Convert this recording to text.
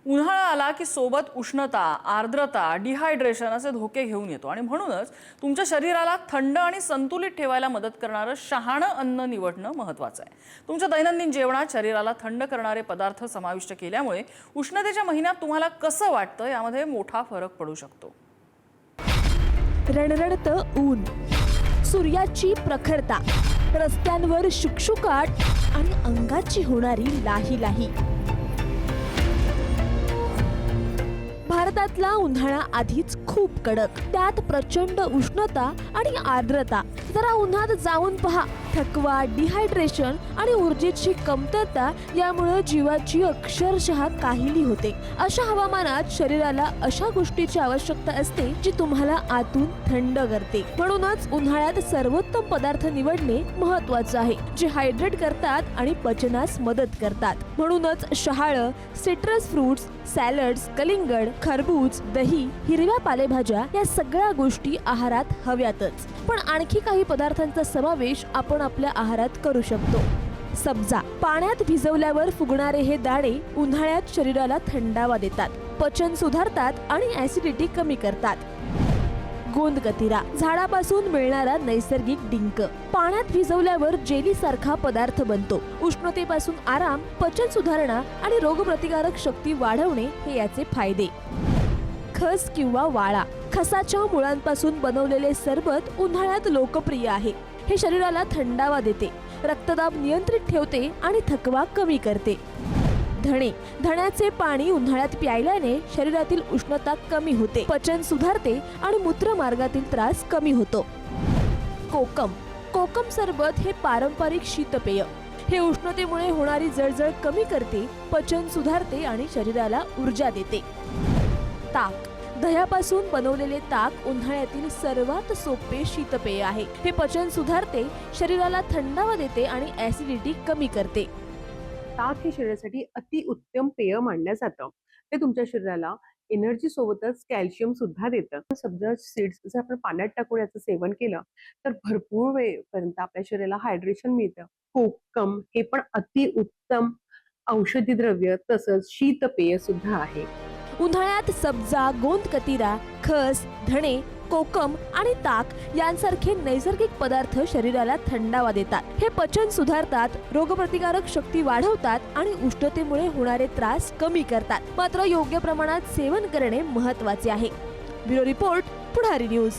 उन्हाळा आला की सोबत उष्णता, आर्द्रता, डिहायड्रेशन असे धोके घेऊन येतो आणि म्हणूनच तुमच्या शरीराला थंड आणि संतुलित ठेवायला मदत करणारं शहाणं अन्न निवडणं महत्त्वाचं आहे. तुमच्या दैनंदिन जेवणात शरीराला थंड करणारे पदार्थ समाविष्ट केल्यामुळे उष्णतेच्या महिन्यात तुम्हाला कसं वाटतं यामध्ये मोठा फरक पडू शकतो. रणरणतं ऊन, सूर्याची प्रखरता, रस्त्यांवर शुकशुकाट आणि अंगाची होणारी लाही लाही. भारतातला उन्हाळा आधीच खूप कडक, त्यात प्रचंड उष्णता आणि आर्द्रता. जरा उन्हात जाऊन पहा, थकवा, डिहायड्रेशन आणि ऊर्जेची कमतरता यामुळे जीवाची अक्षरशः काहिली होते. अशा हवामानात शरीराला अशा गोष्टीची आवश्यकता असते जी तुम्हाला आतून थंड करते. म्हणूनच उन्हाळ्यात सर्वोत्तम पदार्थ निवडणे महत्त्वाचं आहे, जे हायड्रेट करतात आणि पचनास मदत करतात. म्हणूनच शहाळं, सिट्रस फ्रुट्स, सॅलड्स, कलिंगड, खरबूज, दही, हिरव्या पालेभाज्या या सगळ्या गोष्टी आहारात हव्यातच. पण आणखी काही पदार्थांचा समावेश आपण आपल्या आहारात करू शकतो. सब्जा, पाण्यात भिजवल्यावर फुगणारे हे दाणे उन्हाळ्यात शरीराला थंडावा देतात, पचन सुधारतात आणि ऍसिडिटी कमी करतात. गोंदकतिरा, झाडापासून मिळणारा नैसर्गिक डिंक, पाण्यात भिजवल्यावर जेली सारखा पदार्थ बनतो. उष्णतेपासून आराम, पचन सुधारणा आणि रोगप्रतिकारक शक्ती वाढवणे हे याचे फायदे. खस किंवा वाळा, खसाच्या मुळांपासून बनवलेले सरबत उन्हाळ्यात लोकप्रिय आहे. हे शरीराला थंडावा देते, रक्तदाब नियंत्रित ठेवते आणि थकवा कमी करते. धणे, धण्याचे पाणी उन्हाळ्यात प्यायल्याने शरीरातील उष्णता कमी होते, पचन सुधारते आणि मूत्रमार्गातील त्रास कमी होतो. कोकम, कोकम सरबत हे पारंपरिक शीतपेय. हे उष्णतेमुळे होणारी जळजळ कमी करते, पचन सुधारते आणि शरीराला ऊर्जा देते. ताक, दह्यापासून बनवलेले ताक उन्हाळ्यातील सर्वात सोपे शीतपेय आहे. हे पचन सुधारते, शरीराला थंडावा देते आणि ऍसिडिटी कमी करते. ताक हे शरीरासाठी अतिउत्तम पेय मानलं जातं. ते तुमच्या शरीराला एनर्जी सोबतच कॅल्शियम सुद्धा देतं. सब्जा सीड्स जर आपण पाण्यात टाकून याचं सेवन केलं तर भरपूर वेळपर्यंत आपल्या शरीराला हायड्रेशन मिळतं. कोकम हे पण अतिउत्तम औषधी द्रव्य तसंच शीतपेय सुद्धा आहे. उन्हाळ्यात सब्जा, गोंदकतिरा, खस, धणे, कोकम आणि ताक यांसारखे नैसर्गिक पदार्थ शरीराला थंडावा देतात. हे पचन सुधारतात, रोगप्रतिकारक शक्ती वाढवतात आणि उष्णतेमुळे होणारे त्रास कमी करतात. मात्र योग्य प्रमाणात सेवन करणे महत्त्वाचे आहे. ब्युरो रिपोर्ट, पुढारी न्यूज.